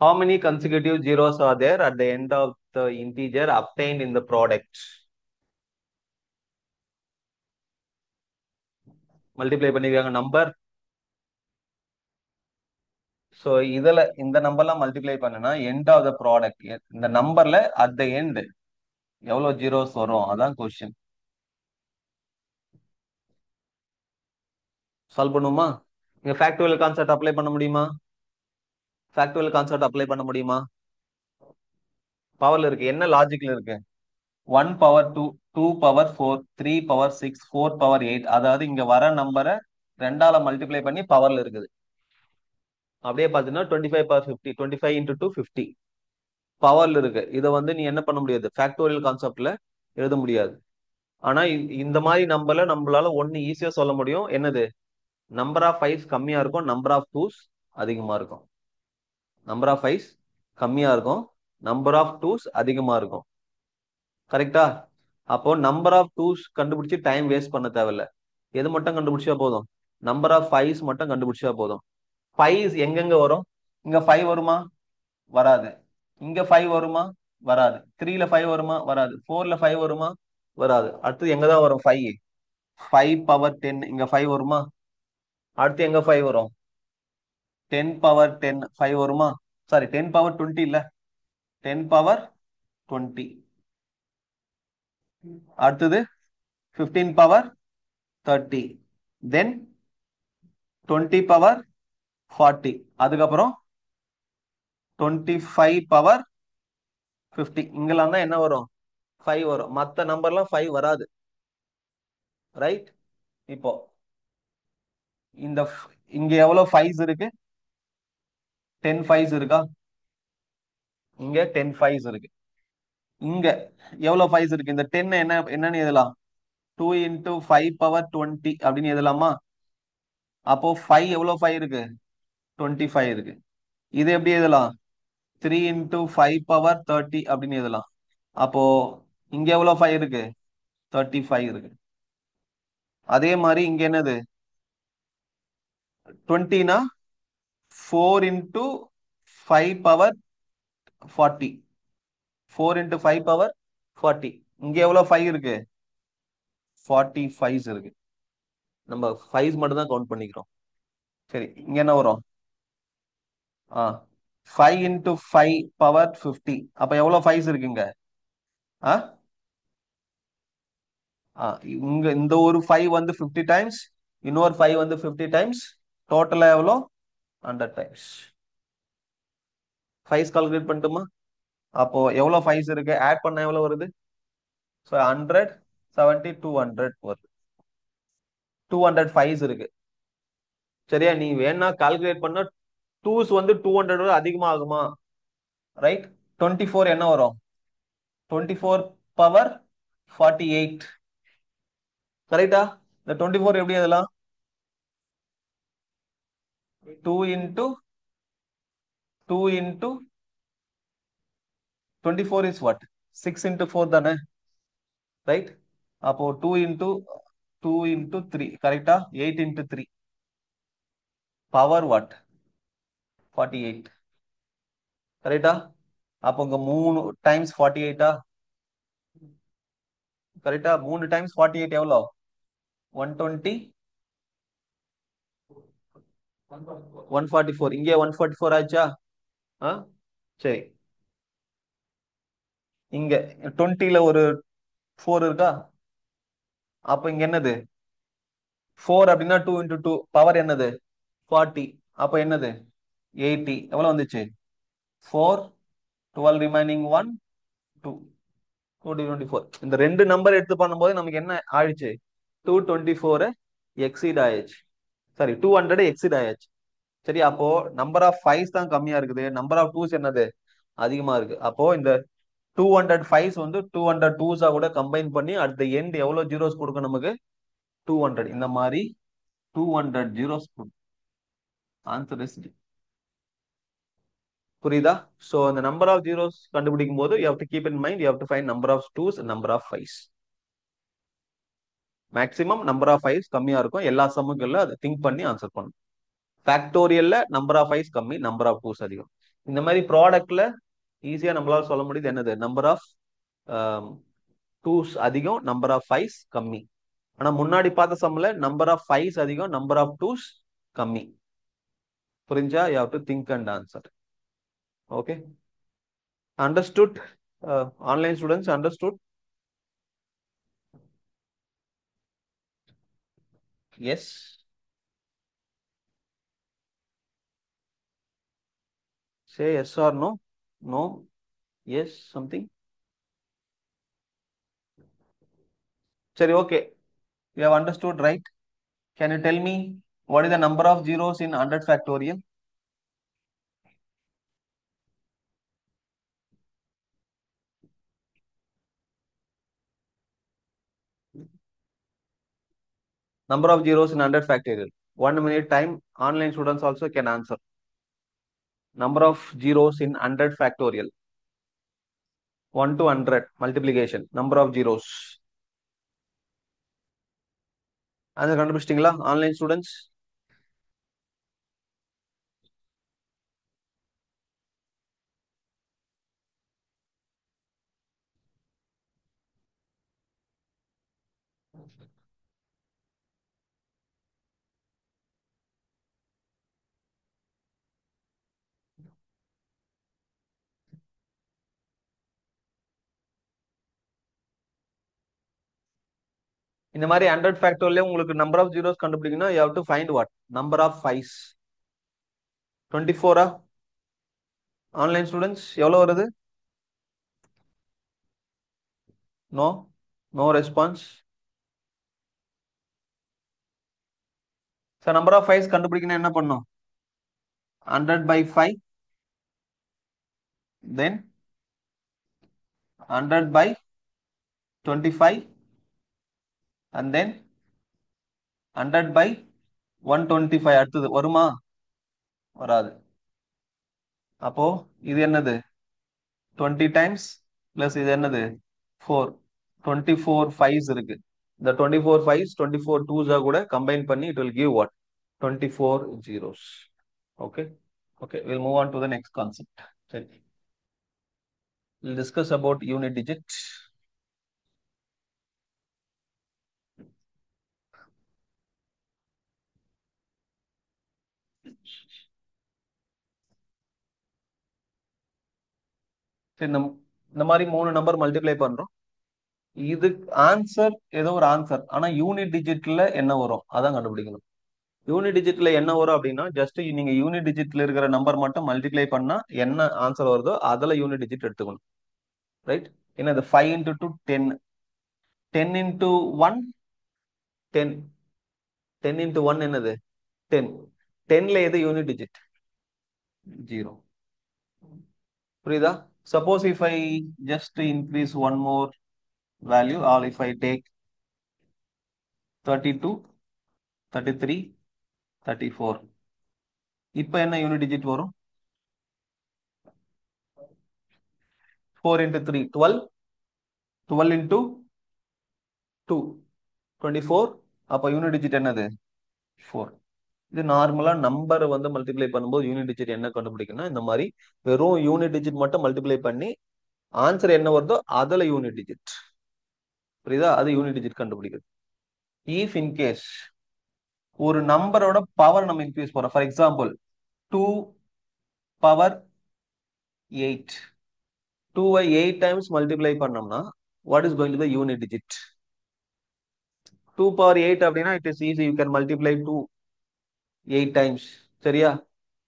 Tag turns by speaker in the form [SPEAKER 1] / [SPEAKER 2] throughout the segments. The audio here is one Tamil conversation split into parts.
[SPEAKER 1] How many consecutive zeros are there at the end of the integer obtained in the product? Multiply பண்ணிருக்காங்க நம்பர். ஸோ இதுல இந்த நம்பர்லாம் மல்டிப்ளை பண்ணுனா எண்ட் ஆஃப் த ப்ராடக்ட் இந்த நம்பர்ல அட் த எண்ட் எவ்வளவு ஜீரோஸ் வரும் அதான் கொஸ்டின். சால்வ் பண்ணுமா? இங்க ஃபேக்டோரியல் கான்செப்ட் அப்ளை பண்ண முடியுமா? ஃபேக்டோரியல் கான்செப்ட் அப்ளை பண்ண முடியுமா? பவர்ல இருக்கு. என்ன லாஜிக்ல இருக்கு? 1 பவர் 2, 2 பவர் 4, 3 பவர் 6, 4 பவர் 8. அதாவது இங்க வர நம்பரை ரெண்டால மல்டிப்ளை பண்ணி பவர்ல இருக்குது. அப்படியே பார்த்தீங்கன்னா 25 பவர் 50, 25 இன்டூ 2 50 பவர்ல இருக்கு. இதை வந்து நீ என்ன பண்ண முடியாது, ஃபேக்டோரியல் கான்செப்ட்ல எழுத முடியாது. ஆனா இந்த மாதிரி நம்பர்ல நம்மளால ஒன்னு ஈஸியா சொல்ல முடியும். என்னது? நம்பர் ஆஃப் ஃபைவ்ஸ் கம்மியா இருக்கும், நம்பர் ஆஃப் டூஸ் அதிகமா இருக்கும். நம்பர் ஆஃப் ஃபைவ்ஸ் கம்மியா இருக்கும், நம்பர் ஆஃப் டூஸ் அதிகமா இருக்கும். கரெக்டா? அப்போ நம்பர் ஆஃப் டூஸ் கண்டுபிடிச்சு டைம் வேஸ்ட் பண்ண தேவையில்ல. எது மட்டும் கண்டுபிடிச்சா போதும்? நம்பர் ஆஃப் ஃபைவ்ஸ் மட்டும் கண்டுபிடிச்சா போதும். ஃபைவ்ஸ் எங்கெங்க வரும்? இங்க 5 வருமா? வராது. இங்க 5 வருமா? வராது. 3ல 5 வருமா? வராது. 4ல 5 வருமா? வராது. அடுத்து எங்கதான் வரும் 5? 5 பவர் 10. இங்க 5 வருமா? அடுத்து எங்க 5 வரும்? 10 பவர் 10 5 வருமா? சாரி, 10 பவர் 20 இல்ல, 10 பவர் 20. அடுத்தது 15 பவர் 30, தென் 20 பவர் 40, அதுக்கப்புறம் 25 பவர் 50. இங்கெல்லாம் தான் என்ன வரும்? 5 வரும். மத்த நம்பர்லாம் 5 வராது. ரைட்? இப்போ இந்த இங்க எவ்வளவு 5s இருக்கு? 10 5s இருக்கா? இங்க 10 5s இருக்கு. இங்க எவ்வளவு 5s இருக்கு? இந்த 10 என்னன்னு எழுதலாம்? 2 இன்டூ 5 பவர் 20 அப்படின்னு எழுதலாமா? அப்போ 5 எவ்வளவு 5 இருக்கு? 25 இருக்கு. இது எப்படி எழுதலாம்? 3 இன்டூ 5 பவர் 30 அப்படின்னு எழுதலாம். அப்போ இங்க எவ்வளவு 5 இருக்கு? 35 இருக்கு. அதே மாதிரி இங்க என்னது? 20னா 4 இன்டூ 5 பவர் 40, 4 இன்டூ 5 பவர் 40. இங்க எவ்வளவு 5 இருக்கு? 45 இருக்கு. நம்ம 5 மட்டும் தான் கவுண்ட் பண்ணிக்கிறோம். சரி, இங்க என்ன வரும்? 5 இன்டூ 5 பவர் 50. அப்ப எவ்வளவு 5s இருக்குங்க? ஆ இங்க இந்த ஒரு 5 வந்து 50 டைம்ஸ், இன்னொரு 5 வந்து 50 டைம்ஸ், டோட்டலா எவ்வளோ? 100 டைம்ஸ். 5s கால்குலேட் பண்ணட்டுமா? அப்போ எவ்வளவு 5s இருக்கு? ஆட் பண்ண எவ்வளவு வருது? ஸோ 100 70 200 வருது. 200 5s இருக்கு. சரியா? நீ வேணா கால்குலேட் பண்ண, டூஸ் வந்து 200 அதிகமா ஆகுமா? ரைட்? 24 என்ன வரும்? 24 பவர் 48. கரெக்டா? இந்த 24 எப்படி அதெல்லாம்? 2 into 2 into 24 is what? 6 into 4 தானே? ரைட்? அப்போ 2 இன்டூ 2 இன்டூ 3. கரெக்டா? 8 இன்டூ 3 பவர் வாட்? 48. கரெக்டா? அப்போ இங்க 3 டைம்ஸ் 48. கரெக்டா? 3 டைம்ஸ் 48 எவ்வளோ? 120, 144. இங்கே 144 ஆச்சா? ஆ சரி. இங்க 20ல ஒரு 4 இருக்கா? அப்ப இங்க என்னது? 4 அப்படின்னா 2 இன்டூ 2 பவர் என்னது? 40. அப்ப என்னது? 80. எவ்வளவு வந்துச்சு? 4, 12 ரிமைனிங் 1, 2, 224. இந்த ரெண்டு நம்பர் எடுத்து பண்ணும்போது நமக்கு என்ன ஆயிடுச்சு? 224 எக்ஸீட் ஆயிடுச்சு. சாரி, 200 எக்ஸீட் ஆயிடுச்சு. சரி, அப்போ நம்பர் ஆஃப் ஃபைவ்ஸ் தான் கம்மியா இருக்குது, நம்பர் ஆஃப் டூஸ் என்னது? அதிகமா இருக்கு. அப்போ இந்த 200 ஃபைவ்ஸ் வந்து 200 டூஸா கூட கம்பைன் பண்ணி அட் த எண்ட் எவ்வளவு ஜீரோஸ் கொடுக்கும் நமக்கு? 200. இந்த மாதிரி 200 ஜீரோஸ் கொடுக்கும். Answer is D. புரியுதா? சோ இந்த நம்பர் ஆஃப் ஜீரோஸ் கண்டுபிடிக்கும் போது you have to keep in mind, you have to find number of twos and number of fives. Maximum number of fives கம்மியா இருக்கும். எல்லா சம்முகள்ல அதை திங்க் பண்ணி ஆன்சர் பண்ணும். ஃபேக்டோரியல்ல நம்பர் ஆஃப் ஃபைவ்ஸ் கம்மி, நம்பர் ஆஃப் டூஸ் அதிகம். இந்த மாதிரி ப்ராடக்ட்ல ஈஸியா நம்மளால சொல்ல முடியுது என்னது, நம்பர் ஆஃப் டூஸ் அதிகம், நம்பர் ஆஃப் ஃபைவ்ஸ் கம்மி. ஆனா முன்னாடி பார்த்த சம்ல நம்பர் ஆஃப் ஃபைவ்ஸ் அதிகம், நம்பர் ஆஃப் டூஸ் கம்மி. புரிஞ்சா? You have to think and answer. Okay, understood? Online students understood? Yes, say yes R no. No, yes, something. சரி, okay, you have understood, right? Can you tell me what is the number of zeros in 100 factorial? Number of zeros in 100 factorial. 1 minute time. Online students also can answer. Number of zeros in 100 factorial. 1 to 100 multiplication. Number of zeros. Answer கண்டுபிடிச்சிட்டீங்களா ஆன்லைன் ஸ்டூடெண்ட்ஸ்? இந்த மாதிரி 100 ஃபேக்டோரியல் உங்களுக்கு நம்பர் ஆஃப் ஜீரோஸ் கண்டுபிடிக்கணும். You have to find what number of fives. 24. Online students எவ்வளவு வருது? No, no response. Sir number of fives கண்டுபிடிக்கணும் என்ன பண்ணும்? 100 by 5, then 100 by 25, and then 100 by 125. அடுத்தது வருமா? வராது. அப்போ இது என்னது? 20 times plus இது என்னது? 4. 24 fives இருக்கு. இந்த 24 fives 24 twos கூட combine பண்ணி it will give what? 24 zeros. Okay, okay, we'll move on to the next concept. சரி, we'll discuss about unit digit. சரி, இந்த மாதிரி 3 நம்பர் மல்டிப்ளை பண்றோம். இது ஆன்சர் ஏதோ ஒரு ஆன்சர், ஆனா யூனிட் டிஜிட்ல என்ன வரும் அதான் கண்டுபிடிக்கணும். யூனிட் டிஜிட்ல என்ன வரும் அப்படின்னா, ஜஸ்ட் நீங்க யூனிட் டிஜிட்ல இருக்கிற நம்பர் மட்டும் மல்டிப்ளை பண்ணா என்ன ஆன்சர் வருதோ அதுல யூனிட் டிஜிட் எடுத்துக்கணும். ரைட்? என்னது? 5 into 2 10. 10 into 1 10. 10 into 1 என்னது? 10. 10ல எது யூனிட் டிஜிட்? 0. புரியுதா? Suppose if I just increase one more value, or if I take 32, 33, 34, இப்ப என்ன யூனிட் டிஜிட் வரும்? 4 into 3 12. 12 into 2 24. அப்ப யூனிட் டிஜிட் என்னது? 4. இது நார்மலா நம்பரை வந்து மல்டிப்ளை பண்ணும்போது யூனிட் டிஜிட் என்ன கண்டுபிடிக்கணும், இந்த மாதிரி வெறும் யூனிட் டிஜிட் மட்டும் மல்டிப்ளை பண்ணி ஆன்சர் என்ன வருதோ அதுல யூனிட் டிஜிட். புரியுதா? அது யூனிட் டிஜிட் கண்டுபிடிக்கிறது. இஃப் இன்கேஸ் ஒரு நம்பரோட பவர் நம்ம இன்க்ரீஸ் பண்றோம், ஃபார் எக்ஸாம்பிள் 2 power 8. 2-ஐ 8 times மல்டிப்ளை பண்ணோம்னா what is going to the unit digit? 2 power 8 அப்படின்னா it is easy, you can multiply 2 8 times. சரியா?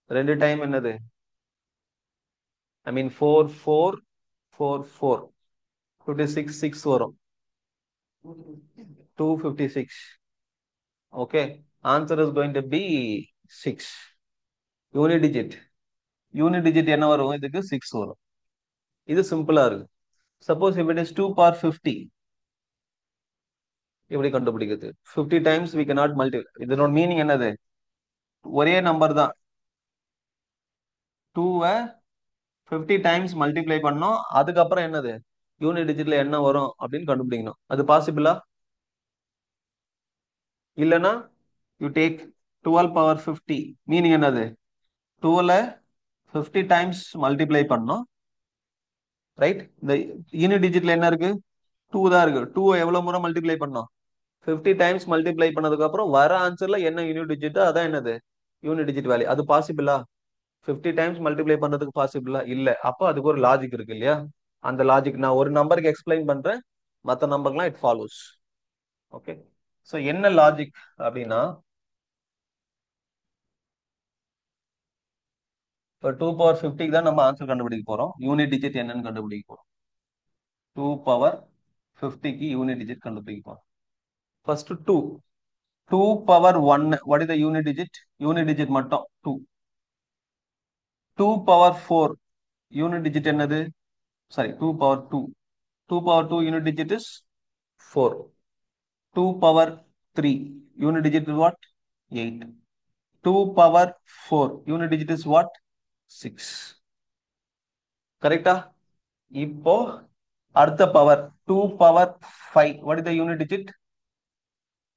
[SPEAKER 1] 2 டைம் என்னது? ஐ மீன் 4 4 4 4 56 6 வரும். 256. Okay, answer is going to be 6. Unit digit, unit digit என்ன வரும்? இதுக்கு 6 வரும். இது சிம்பிளா இருக்கு. Suppose if it is 2 power 50, எப்படி கண்டுபிடிக்கிறது? 50 times we cannot multiply. இதனோட மீனிங் என்னது? ஒரே நம்பர் தான், 2-ஐ 50 times மல்டிப்ளை பண்ணோம், அதுக்கப்புறம் என்னது யூனிட் டிஜிட்ல என்ன வரும் அப்படின்னு கண்டுபிடிக்கணும். அது பாசிபிளா? இல்லைன்னா யூ டேக் 12 power 50. மீனிங் என்னது? 12-ஐ 50 டைம்ஸ் மல்டிப்ளை பண்ணோம், ரைட்? இந்த யூனிட் டிஜிட்ல என்ன இருக்கு? 2 தான் இருக்கு. 2 எவ்வளவு முறை மல்டிப்ளை பண்ணோம்? 50 டைம்ஸ் மல்டிப்ளை பண்ணதுக்கு அப்புறம் வர ஆன்சர்ல என்ன யூனிட் டிஜிட், அதான் என்னது யூனிட் டிஜிட் வேல்யூ. அது பாசிபிளா? 50 டைம்ஸ் மல்டிப்ளை பண்றதுக்கு பாசிபிளா இல்ல. அப்போ அதுக்கு ஒரு லாஜிக் இருக்கு இல்லையா? அந்த லாஜிக் நான் ஒரு நம்பருக்கு எக்ஸ்பிளைன் பண்றேன், மற்ற நம்பர்லாம் இட் ஃபாலோஸ். ஓகே, ஸோ என்ன லாஜிக் அப்படின்னா, இப்போ 2 பவர் 50 தான் நம்ம ஆன்சர் கண்டுபிடிக்க போறோம். யூனிட் டிஜிட் என்னன்னு கண்டுபிடிக்க போறோம். 2 பவர் 50க்கு யூனிட் டிஜிட் கண்டுபிடிக்க போறோம். First 2. 2 power 1, what is the unit digit? Unit digit மட்டும் 2. 2 பவர் 4, யூனிட் டிஜிட் என்னது? Sorry, 2 power 2. 2 power 2 unit digit is 4. 2 power 3 unit digit is what? 8. 2 power 4 unit digit is what? 6. கரெக்டா? இப்போ அடுத்த power 2 power 5, what is the unit digit?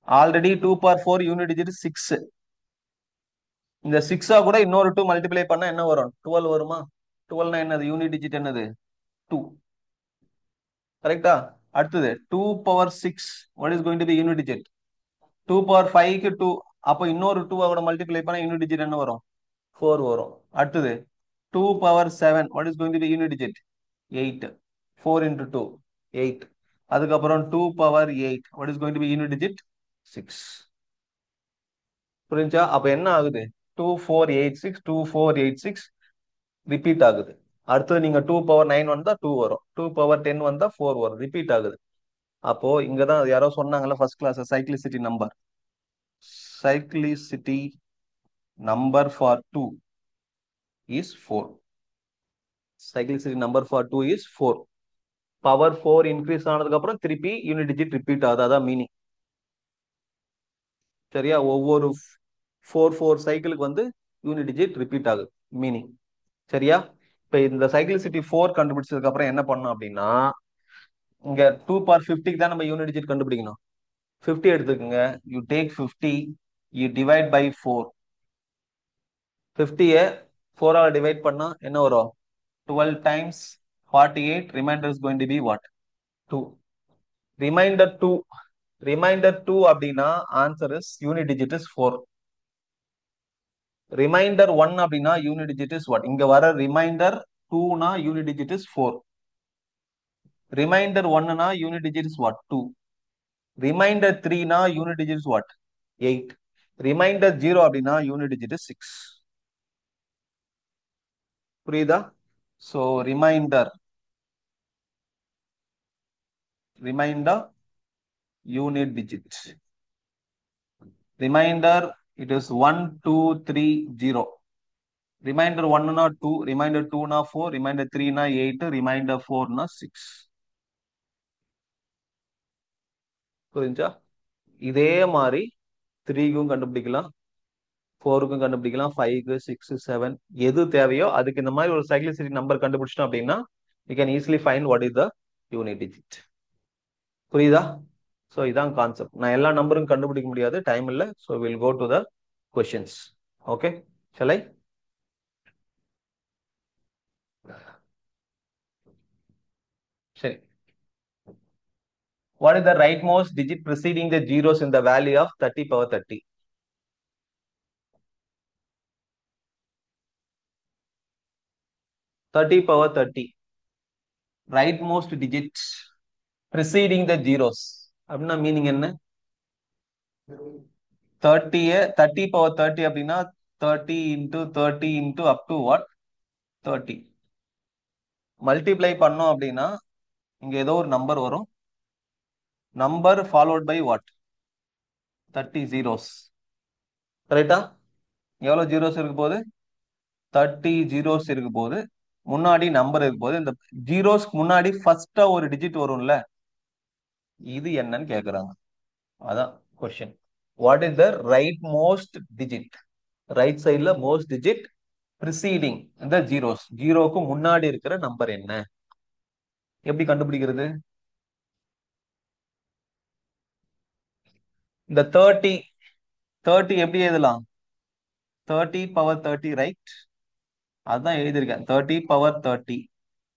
[SPEAKER 1] Already 2 power 4 unit digit is 6. இந்த 6 கூட இன்னொரு 2 மல்டிப்ளை பண்ணா என்ன வரும்? 12 வருமா? 12 என்னது யூனிட் டிஜிட்? என்னது? 2. கரெக்டா? அடுத்தது 2 power 6, what is going to be unit digit? 2 power 5க்கு 2, அப்போ இன்னொரு 2 கூட மல்டிப்ளை பண்ணா யூனிட் டிஜிட் என்ன வரும்? 4 வரும். அடுத்தது 2 power 7, what is going to be unit digit? 8. 4 into 2, 8. அதுக்கப்புறம் 2 power 8, what is going to be unit digit? 6. புரிஞ்சா? அப்ப என்ன ஆகுது? 2486, 2486 ரிப்பீட் ஆகுது. அடுத்தது நீங்க 2 பவர் 9 வந்தா 2 வரும், 2 பவர் 10 வந்தா 4 வரும், ரிப்பீட் ஆகுது. அப்போ இங்கதான் யாரோ சொன்னாங்கல்ல first class, cyclicity number. Cyclicity number for 2 is 4. Cyclicity number for 2 is 4. Power 4 increase ஆனதுக்கு அப்புறம் திருப்பி யூனிட் டிஜிட் ரிப்பீட் ஆகுது, அதான் மீனிங். சரியா? ஒவ்வொரு 4 சைக்கிளுக்கு வந்து யூனிட் டிஜிட் ரிப்பீட் ஆகுது, மீனிங். சரியா? இப்ப இந்த சைக்ளிசிட்டி 4 கண்டுபிடிச்சதுக்கு அப்புறம் என்ன பண்ணோம் அப்படின்னா, இங்க 2 பவர் 50க்கு தான் நம்ம யூனிட் டிஜிட் கண்டுபிடிக்கணும். 50 எடுத்துக்கோங்க, you take 50, you divide by 4. 50 4 ஆல் டிவைட் பண்ணா என்ன வரும்? 12 times 48, remainder is going to be what? 2. Remainder 2. Remainder 2 அப்படின்னா answer is unit digit is 4. Remainder 1 அப்படின்னா unit digit is what? இங்க வர remainder 2 னா unit digit is 4. Remainder 1 னா unit digit is what? 2. Remainder 3 னா unit digit is what? 8. Remainder 0 அப்படின்னா unit digit is 6. புரியுதா? So remainder unit digit. Remainder it is 1 2 3 0. Remainder 1 na 2, remainder 2 na 4, remainder 3 na 8, remainder 4 na 6. புரிஞ்சா? இதே மாதிரி 3க்கும் கண்டுபிடிக்கலாம், 4க்கும் கண்டுபிடிக்கலாம், 5க்கு 6 7 எது தேவையோ அதுக்கு இந்த மாதிரி ஒரு சைக்ளிசிட்டி நம்பர் கண்டுபிடிச்சிட்டோம் அப்படின்னா you can easily find what is the unit digit. புரியுதா? ஸோ இதான் கான்செப்ட். நான் எல்லா நம்பரும் கண்டுபிடிக்க முடியாது, டைம் இல்லை. So will go to the questions. Okay, shall I? சரி. What is the rightmost digit preceding the zeros in the value of 30 power 30? 30 power 30. Rightmost digit preceding the zeros. அப்படின்னா மீனிங் என்ன? 30 30 power 30 அப்படின்னா 30 into 30 into up to what? 30. Multiply பண்ணோம் அப்படின்னா இங்க ஏதோ ஒரு நம்பர் வரும், number followed by what? 30 zeros. கரெக்டா? எவ்வளவு ஜீரோஸ் இருக்கு போது? 30 zeros இருக்கு போது, முன்னாடி நம்பர் இருக்கு போது, இந்த ஜீரோஸ்க்கு முன்னாடி ஃபர்ஸ்டா ஒரு டிஜிட் வரும்ல, இது என்னன்னு கேக்குறாங்க. அதான் question. What is the right most digit? Right சைட்ல மோஸ்ட் டிஜிட் ப்ரிசீடிங் இந்த ஜீரோஸ், ஜீரோக்கு முன்னாடி இருக்கிற நம்பர் என்ன? எப்படி கண்டுபிடிக்கிறது? இந்த 30 எப்படி எழுதலாம்? 30 power 30, ரைட்? அதான் எழுதியிருக்கேன் 30 பவர் 30.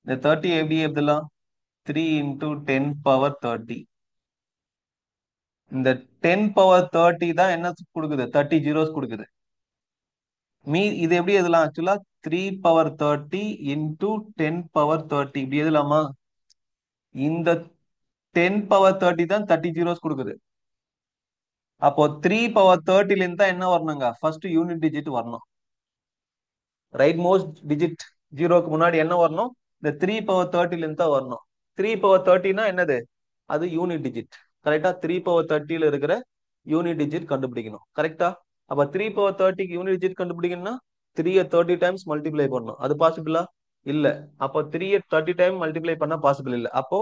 [SPEAKER 1] இந்த 30 எப்படி எழுதலாம்? 3 இன்டூ 10 பவர் 30. இந்த 10 பவர் 30 தான் என்ன கொடுக்குது? 30 ஜீரோஸ் கொடுக்குது. இது எப்படி எழுதலாம்? ஆக்சுவலா 3 பவர் 30 இன்டூ 10 பவர் 30 இப்படி எழுதலாமா? இந்த 10 பவர் 30 தான் 30 ஜீரோஸ் கொடுக்குது. அப்போ 3 பவர் 30ல இருந்து தான் என்ன வரணுங்க? ஃபர்ஸ்ட் யூனிட் டிஜிட் வரணும். ரைட் மோஸ்ட் டிஜிட் ஜீரோக்கு முன்னாடி என்ன வரணும்? இந்த 3 பவர் 30ல இருந்து தான் வரணும். 3 பவர் 30னா என்னது? அது யூனிட் டிஜிட். கரெக்டா? 3 பவர் 30ல இருக்கிற யூனிட் டிஜிட் கண்டுபிடிக்கணும். கரெக்டா? அப்ப 3 பவர் 30க்கு யூனிட் டிஜிட் கண்டுபிடிக்கணும்னா 3 30 டைம்ஸ் மல்டிப்ளை பண்ணணும். அது பாசிபிளா? இல்ல. அப்போ 3 30 டைம் மல்டிப்ளை பண்ணா பாசிபிள் இல்ல. அப்போ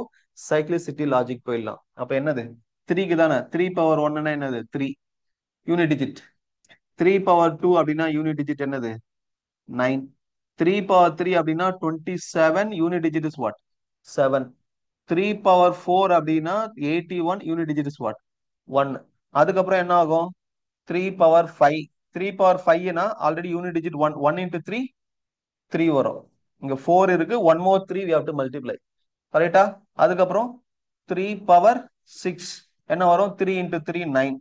[SPEAKER 1] சைக்ளிசிட்டி லாஜிக் போயிடலாம். அப்ப என்னது? 3க்கு தானே. 3 பவர் 1னா என்னது? 3 யூனிட் டிஜிட். 3 பவர் 2 அப்படின்னா யூனிட் டிஜிட் என்னது? 9. 3 power 3 அப்படின்னா 27. Unit digit is what? 7. 3 power 4 அப்படின்னா 81. Unit digit is what? 1. அதுக்கப்புறம் என்ன ஆகும்? 3 power 5. 3 power 5னா ஆல்ரெடி யூனிட் டிஜிட் 1. 1 into 3 3 வரும். இங்க 4 இருக்கு. 1 more 3 we have to multiply. கரெக்டா? அதுக்கப்புறம் 3 power 6 என்ன வரும்? 3 into 3 9.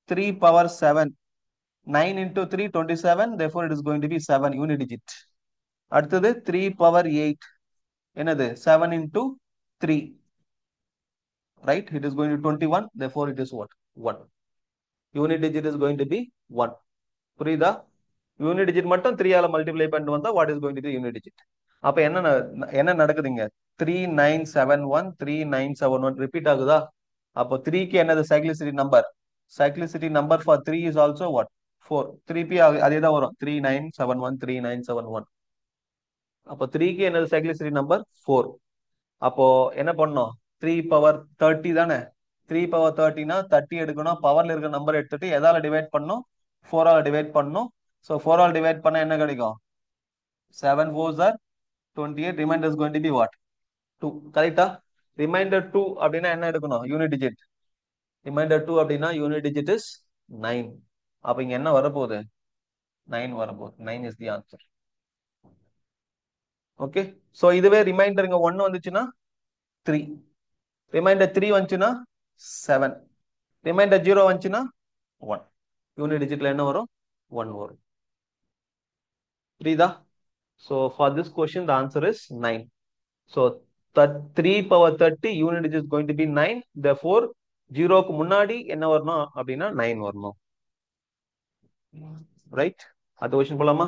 [SPEAKER 1] 3 power 7 9 into 3 27. Therefore it is going to be 7 unit digit. அடுத்தது 3 பவர் 8 என்னது? 7 into 3, right? It is going to 21. Therefore it is what? 1. Unit digit is going to be 1. புரியுதா? யூனிட் digit மட்டும் 3 ஆல மல்டிப்ளை பண்ணிட்டு வந்தா what is going to be unit digit? அப்ப என்ன நடக்குதுங்க? 3971 3971 ரிப்பீட் ஆகுதா? அப்போ 3க்கு என்னது cyclicity number? Cyclicity number for 3 is also what? 4. 3p அதே தான் வரும். 3971 3971. அப்போ 3க்கு என்னது சைக்ளிசிட்டி நம்பர்? 4. அப்போ என்ன பண்ணோம்? 3 பவர் 30 தானே. 3 பவர் 30னா 30 எடுக்கணும். பவர்ல இருக்கிற நம்பர் எடுத்துட்டு எதால டிவைட் பண்ணும்? 4 ஆல டிவைட் பண்ணும். ஸோ 4 ஆல் டிவைட் பண்ணா என்ன கிடைக்கும்? 7 4s are 28. Remainder is going to be what? 2. கரெக்டா? ரிமைண்டர் 2 அப்படின்னா என்ன எடுக்கணும்? Unit digit. ரிமைண்டர் 2 அப்படின்னா யூனிட் டிஜிட் இஸ் 9. அப்ப இங்க என்ன வரப்போகுது? 9 வரப்போகுது. 9 is the answer. Okay. So இதுவே ரிமைண்டர் இங்க 1 வந்துச்சுன்னா 3. ரிமைண்டர் 3 வந்துச்சுன்னா 7. ரிமைண்டர் 0 வந்துச்சுன்னா 1. யூனிட் டிஜிட்ல என்ன வரும்? 1 வரும். புரியுதா? So for this question the answer is 9. So 3 power 30 unit digit is going to be 9. Therefore 0க்கு முன்னாடி என்ன வரணும் அப்படின்னா 9 வரணும். ரைட்? அடுத்த கொஸ்டின் போலாமா?